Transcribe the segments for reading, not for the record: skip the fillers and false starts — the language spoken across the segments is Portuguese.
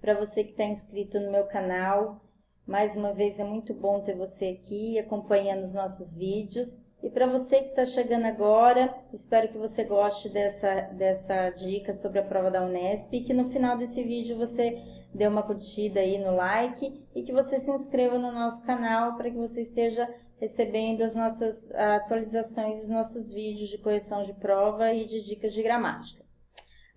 para você que está inscrito no meu canal. Mais uma vez é muito bom ter você aqui acompanhando os nossos vídeos. E para você que está chegando agora, espero que você goste dessa dica sobre a prova da Unesp e que no final desse vídeo você dê uma curtida aí no like e que você se inscreva no nosso canal para que você esteja recebendo as nossas atualizações dos nossos vídeos de correção de prova e de dicas de gramática.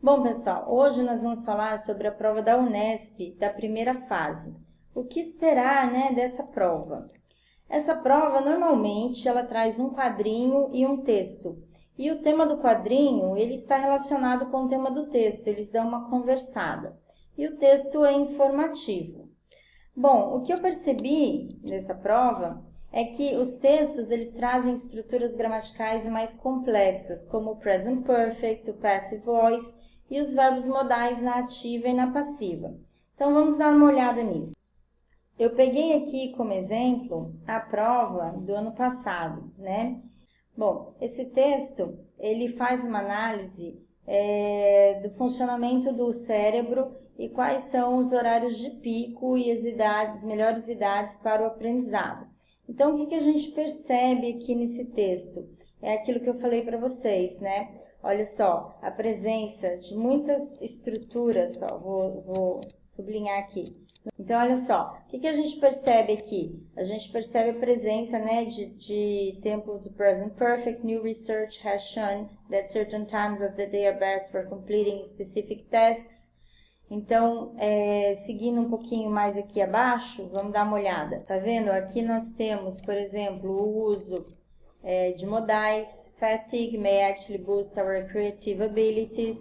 Bom, pessoal, hoje nós vamos falar sobre a prova da Unesp da primeira fase. O que esperar, né, dessa prova? Essa prova, normalmente, ela traz um quadrinho e um texto. E o tema do quadrinho, ele está relacionado com o tema do texto, eles dão uma conversada. E o texto é informativo. Bom, o que eu percebi nessa prova é que os textos, eles trazem estruturas gramaticais mais complexas, como o present perfect, o passive voice e os verbos modais na ativa e na passiva. Então, vamos dar uma olhada nisso. Eu peguei aqui como exemplo a prova do ano passado, né? Bom, esse texto, ele faz uma análise do funcionamento do cérebro e quais são os horários de pico e as idades, melhores idades para o aprendizado. Então, o que a gente percebe aqui nesse texto? É aquilo que eu falei para vocês, né? Olha só, a presença de muitas estruturas, ó, vou sublinhar aqui. Então, olha só, o que a gente percebe aqui? A gente percebe a presença, né, de tempo do present perfect. New research has shown that certain times of the day are best for completing specific tasks. Então, seguindo um pouquinho mais aqui abaixo, vamos dar uma olhada. Tá vendo? Aqui nós temos, por exemplo, o uso de modais. Fatigue may actually boost our creative abilities.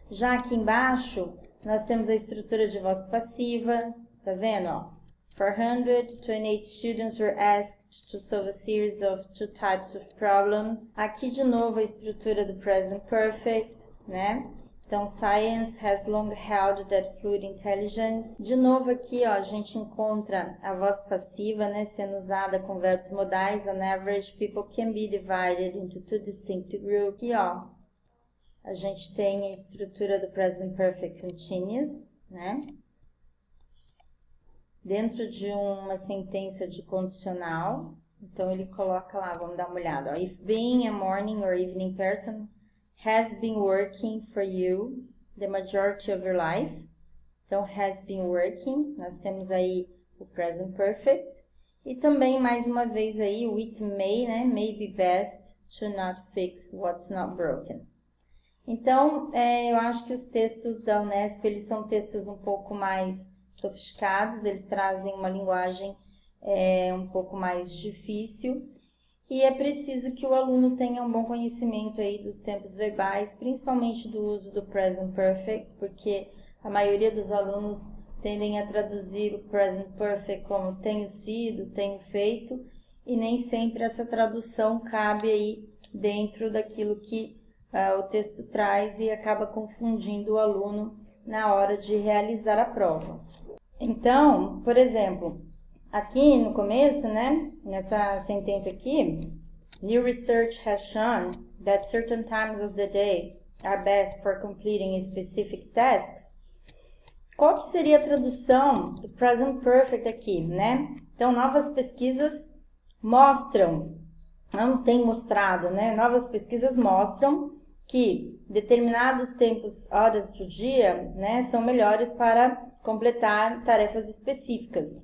Já aqui embaixo, nós temos a estrutura de voz passiva, tá vendo? Ó? 428 students were asked to solve a series of 2 types of problems. Aqui de novo a estrutura do present perfect, né? Então, science has long held that fluid intelligence. De novo aqui, ó, a gente encontra a voz passiva, né, sendo usada com verbos modais. On average, people can be divided into 2 distinct groups. Aqui, ó, a gente tem a estrutura do present perfect continuous, né? Dentro de uma sentença de condicional. Então, ele coloca lá, vamos dar uma olhada. Ó, if being a morning or evening person has been working for you the majority of your life. Então, has been working, nós temos aí o present perfect. E também, mais uma vez aí, o it may, né? May be best to not fix what's not broken. Então, eu acho que os textos da Unesp, eles são textos um pouco mais sofisticados, eles trazem uma linguagem um pouco mais difícil. E é preciso que o aluno tenha um bom conhecimento aí dos tempos verbais, principalmente do uso do present perfect, porque a maioria dos alunos tendem a traduzir o present perfect como tenho sido, tenho feito, e nem sempre essa tradução cabe aí dentro daquilo que o texto traz e acaba confundindo o aluno na hora de realizar a prova. Então, por exemplo, aqui no começo, né, nessa sentença aqui, new research has shown that certain times of the day are best for completing specific tasks. Qual que seria a tradução do present perfect aqui, né? Então, novas pesquisas mostram, não tem mostrado, né? Novas pesquisas mostram que determinados tempos, horas do dia, né, são melhores para completar tarefas específicas.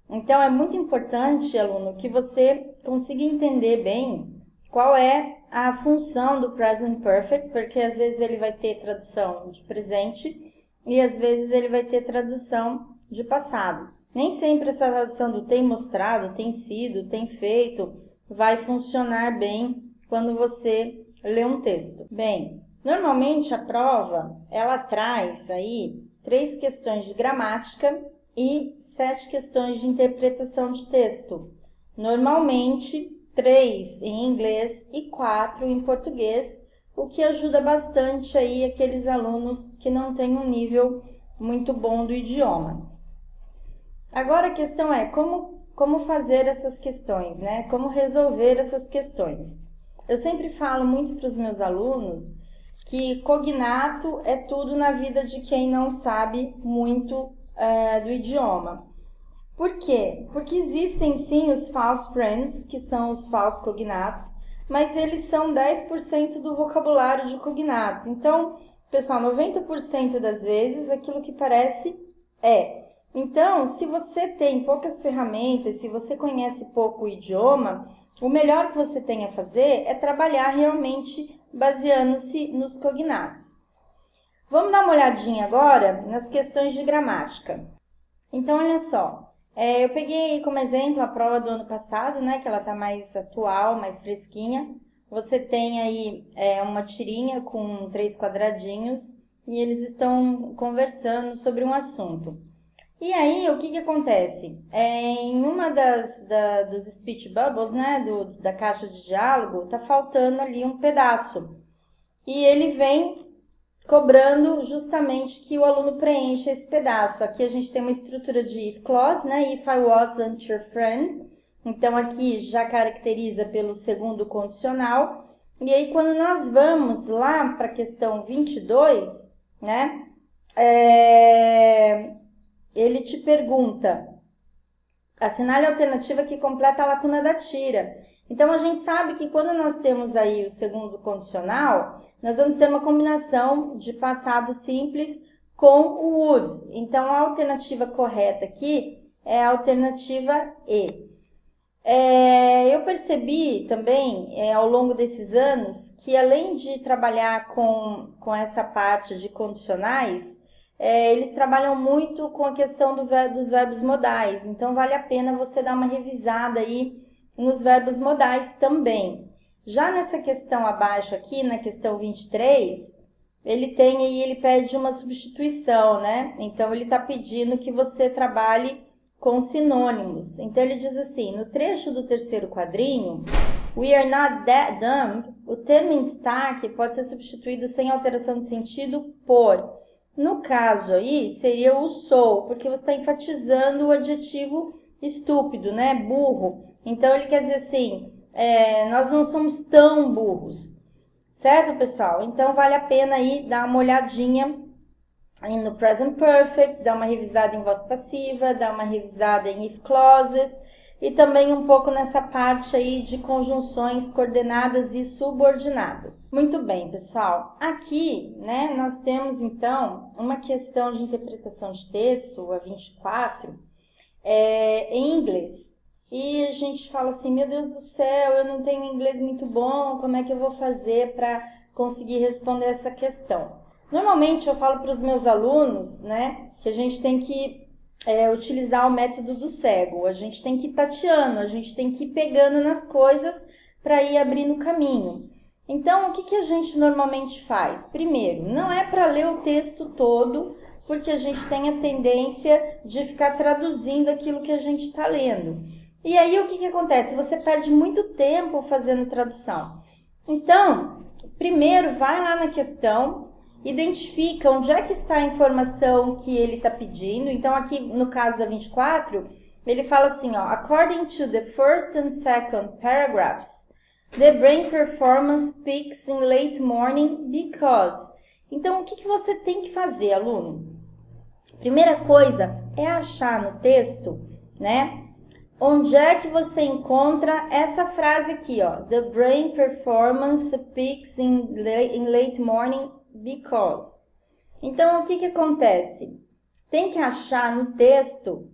Então, é muito importante, aluno, que você consiga entender bem qual é a função do present perfect, porque às vezes ele vai ter tradução de presente e às vezes ele vai ter tradução de passado. Nem sempre essa tradução do tem mostrado, tem sido, tem feito, vai funcionar bem quando você lê um texto. Bem, normalmente a prova, ela traz aí 3 questões de gramática e 7 questões de interpretação de texto. Normalmente, 3 em inglês e 4 em português, o que ajuda bastante aí aqueles alunos que não têm um nível muito bom do idioma. Agora a questão é como fazer essas questões, né? Como resolver essas questões. Eu sempre falo muito para os meus alunos que cognato é tudo na vida de quem não sabe muito do idioma. Por quê? Porque existem sim os false friends, que são os falsos cognatos, mas eles são 10% do vocabulário de cognatos. Então, pessoal, 90% das vezes aquilo que parece é. Então, se você tem poucas ferramentas, se você conhece pouco o idioma, o melhor que você tem a fazer é trabalhar realmente baseando-se nos cognatos. Vamos dar uma olhadinha agora nas questões de gramática. Então, olha só. Eu peguei como exemplo a prova do ano passado, né, que ela está mais atual, mais fresquinha. Você tem aí uma tirinha com 3 quadradinhos e eles estão conversando sobre um assunto. E aí, o que acontece? Em uma dos speech bubbles, né, da caixa de diálogo, tá faltando ali um pedaço. E ele vem cobrando justamente que o aluno preencha esse pedaço. Aqui a gente tem uma estrutura de if clause, né? If I wasn't your friend. Então, aqui já caracteriza pelo segundo condicional. E aí, quando nós vamos lá para a questão 22, né? Ele te pergunta, assinale a alternativa que completa a lacuna da tira. Então, a gente sabe que quando nós temos aí o segundo condicional, nós vamos ter uma combinação de passado simples com o would. Então, a alternativa correta aqui é a alternativa E. Eu percebi também, ao longo desses anos, que além de trabalhar com essa parte de condicionais, eles trabalham muito com a questão dos verbos modais. Então, vale a pena você dar uma revisada aí nos verbos modais também. Já nessa questão abaixo aqui, na questão 23, ele pede uma substituição, né? Então, ele está pedindo que você trabalhe com sinônimos. Então, ele diz assim, no trecho do terceiro quadrinho, we are not that dumb, o termo em destaque pode ser substituído sem alteração de sentido por. No caso aí, seria o sou, porque você está enfatizando o adjetivo estúpido, né? Burro. Então, ele quer dizer assim, nós não somos tão burros, certo, pessoal? Então, vale a pena aí dar uma olhadinha aí no present perfect, dar uma revisada em voz passiva, dar uma revisada em if clauses e também um pouco nessa parte aí de conjunções coordenadas e subordinadas. Muito bem, pessoal. Aqui, né, nós temos, então, uma questão de interpretação de texto, a 24, em inglês. E a gente fala assim, meu Deus do céu, eu não tenho inglês muito bom, como é que eu vou fazer para conseguir responder essa questão? Normalmente eu falo para os meus alunos, né, que a gente tem que utilizar o método do cego, a gente tem que ir tateando, a gente tem que ir pegando nas coisas para ir abrindo caminho. Então, o que a gente normalmente faz? Primeiro, não é para ler o texto todo, porque a gente tem a tendência de ficar traduzindo aquilo que a gente está lendo. E aí, o que acontece? Você perde muito tempo fazendo tradução. Então, primeiro, vai lá na questão, identifica onde é que está a informação que ele está pedindo. Então, aqui no caso da 24, ele fala assim, ó, according to the first and second paragraphs, the brain performance peaks in late morning because. Então, o que você tem que fazer, aluno? Primeira coisa é achar no texto, né? Onde é que você encontra essa frase aqui, ó? The brain performance peaks in late morning because. Então, o que acontece? Tem que achar no texto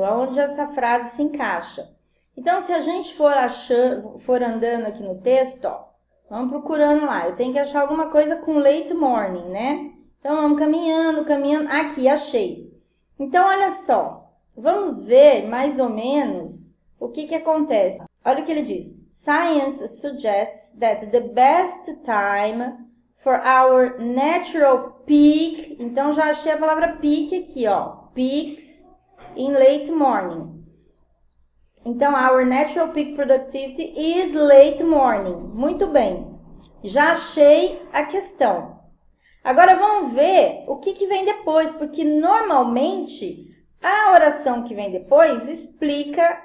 onde essa frase se encaixa. Então, se a gente for andando aqui no texto, ó, vamos procurando lá. Eu tenho que achar alguma coisa com late morning, né? Então, vamos caminhando. Aqui, achei. Então, olha só. Vamos ver, mais ou menos, o que acontece. Olha o que ele diz. Science suggests that the best time for our natural peak... Então, já achei a palavra peak aqui, ó. Peaks in late morning. Então, our natural peak productivity is late morning. Muito bem. Já achei a questão. Agora, vamos ver o que vem depois, porque normalmente... A oração que vem depois explica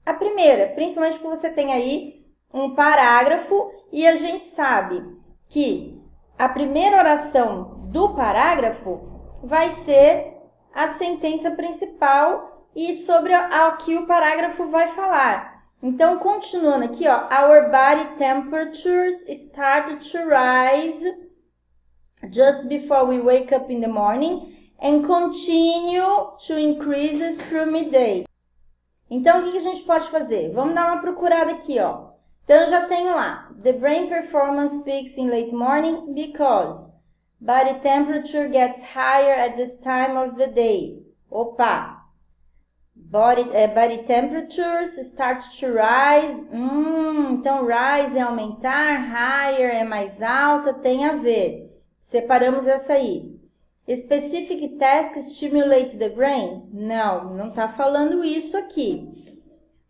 a primeira, principalmente porque você tem aí um parágrafo e a gente sabe que a primeira oração do parágrafo vai ser a sentença principal e sobre a que o parágrafo vai falar. Então, continuando aqui, ó, our body temperatures started to rise just before we wake up in the morning and continue to increase through midday. Então, o que a gente pode fazer? Vamos dar uma procurada aqui, ó. Então, eu já tenho lá, the brain performance peaks in late morning because body temperature gets higher at this time of the day. Opa! Body temperatures start to rise. Então, rise é aumentar, higher é mais alta, tem a ver. Separamos essa aí. Specific tasks stimulate the brain? Não está falando isso aqui.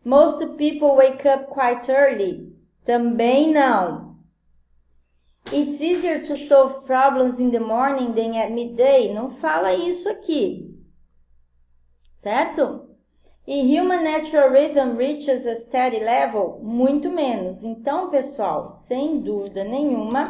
Most people wake up quite early? Também não. It's easier to solve problems in the morning than at midday? Não fala isso aqui. Certo? E human natural rhythm reaches a steady level? Muito menos. Então, pessoal, sem dúvida nenhuma,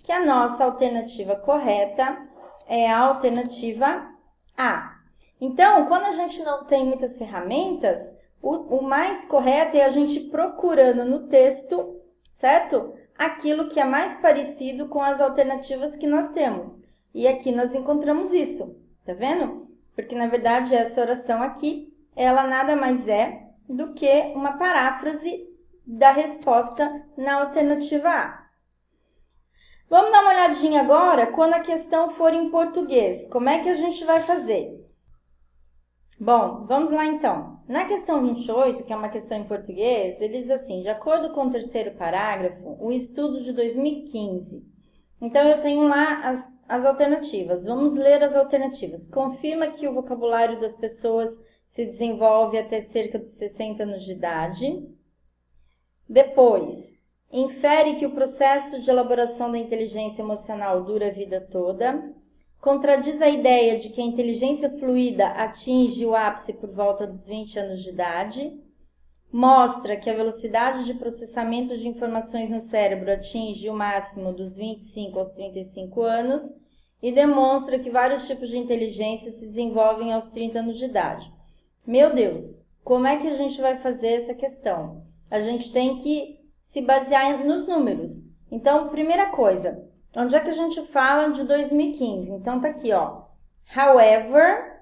que a nossa alternativa correta é a alternativa A. Então, quando a gente não tem muitas ferramentas, o mais correto é a gente procurando no texto, certo? Aquilo que é mais parecido com as alternativas que nós temos. E aqui nós encontramos isso, tá vendo? Porque, na verdade, essa oração aqui, ela nada mais é do que uma paráfrase da resposta na alternativa A. Vamos dar uma olhadinha agora quando a questão for em português. Como é que a gente vai fazer? Bom, vamos lá então. Na questão 28, que é uma questão em português, ele diz assim, de acordo com o terceiro parágrafo, o estudo de 2015. Então, eu tenho lá as alternativas. Vamos ler as alternativas. Confirma que o vocabulário das pessoas se desenvolve até cerca dos 60 anos de idade. Depois, infere que o processo de elaboração da inteligência emocional dura a vida toda. Contradiz a ideia de que a inteligência fluida atinge o ápice por volta dos 20 anos de idade. Mostra que a velocidade de processamento de informações no cérebro atinge o máximo dos 25 aos 35 anos. E demonstra que vários tipos de inteligência se desenvolvem aos 30 anos de idade. Meu Deus, como é que a gente vai fazer essa questão? A gente tem que se basear nos números. Então, primeira coisa, onde é que a gente fala de 2015? Então, tá aqui, ó. However,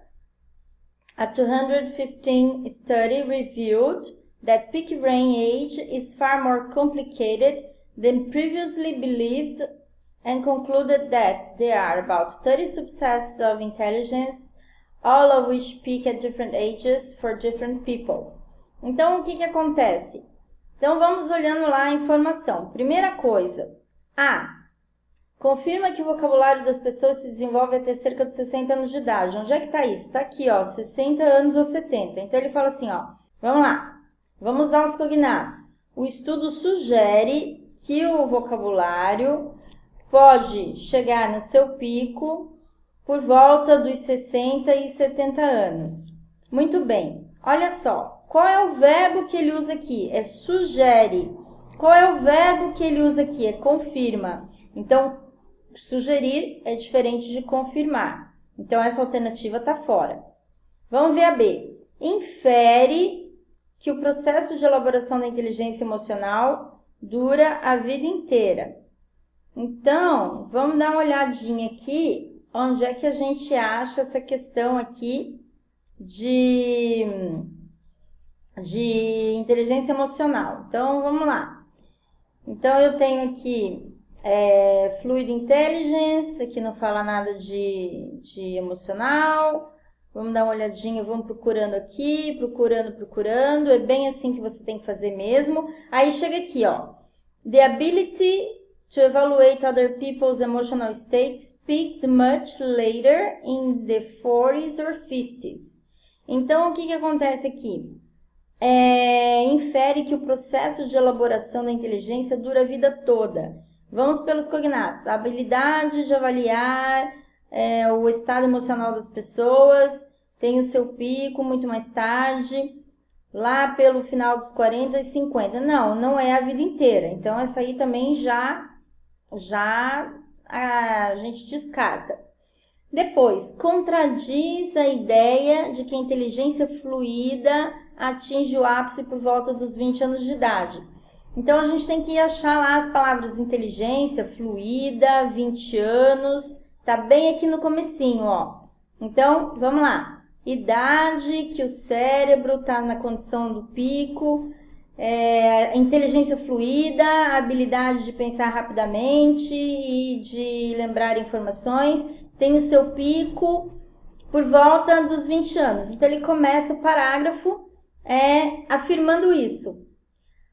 a 215 study revealed that peak brain age is far more complicated than previously believed and concluded that there are about 30 subsets of intelligence, all of which peak at different ages for different people. Então, o que acontece? Então, vamos olhando lá a informação. Primeira coisa, A. Confirma que o vocabulário das pessoas se desenvolve até cerca de 60 anos de idade. Onde é que está isso? Está aqui, ó, 60 anos ou 70. Então, ele fala assim, ó, vamos lá, vamos usar os cognatos. O estudo sugere que o vocabulário pode chegar no seu pico por volta dos 60 e 70 anos. Muito bem, olha só. Qual é o verbo que ele usa aqui? É sugere. Qual é o verbo que ele usa aqui? É confirma. Então, sugerir é diferente de confirmar. Então, essa alternativa está fora. Vamos ver a B. Infere que o processo de elaboração da inteligência emocional dura a vida inteira. Então, vamos dar uma olhadinha aqui, onde é que a gente acha essa questão aqui de inteligência emocional. Então, vamos lá. Então, eu tenho aqui Fluid Intelligence, aqui não fala nada de emocional. Vamos dar uma olhadinha, vamos procurando aqui, procurando. É bem assim que você tem que fazer mesmo. Aí chega aqui, ó. The ability to evaluate other people's emotional states peaked much later in the 40s or 50s. Então, o que acontece aqui? Infere que o processo de elaboração da inteligência dura a vida toda. Vamos pelos cognatos. A habilidade de avaliar o estado emocional das pessoas tem o seu pico muito mais tarde, lá pelo final dos 40 e 50. Não é a vida inteira. Então, essa aí também já já a gente descarta. Depois, contradiz a ideia de que a inteligência fluida atinge o ápice por volta dos 20 anos de idade. Então, a gente tem que achar lá as palavras inteligência, fluida, 20 anos, tá bem aqui no comecinho, ó. Então, vamos lá. Idade que o cérebro tá na condição do pico, inteligência fluida, habilidade de pensar rapidamente e de lembrar informações, tem o seu pico por volta dos 20 anos. Então, ele começa o parágrafo afirmando isso.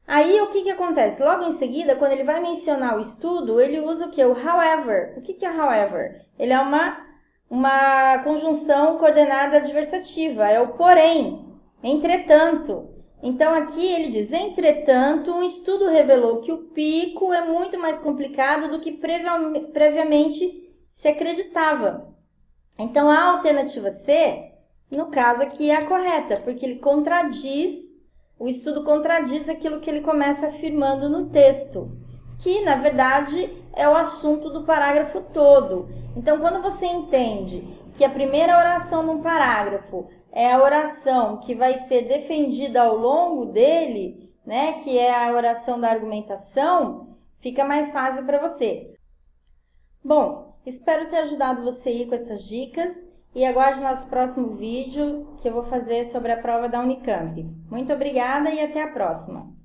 Aí, o que acontece? Logo em seguida, quando ele vai mencionar o estudo, ele usa o quê? O however. O que é however? Ele é uma conjunção coordenada adversativa, é o porém, entretanto. Então, aqui ele diz, entretanto, um estudo revelou que o pico é muito mais complicado do que previamente se acreditava. Então, a alternativa C, no caso aqui, é a correta, porque ele o estudo contradiz aquilo que ele começa afirmando no texto, que, na verdade, é o assunto do parágrafo todo. Então, quando você entende que a primeira oração num parágrafo é a oração que vai ser defendida ao longo dele, né, que é a oração da argumentação, fica mais fácil para você. Bom, espero ter ajudado você aí com essas dicas e aguarde nosso próximo vídeo que eu vou fazer sobre a prova da Unicamp. Muito obrigada e até a próxima!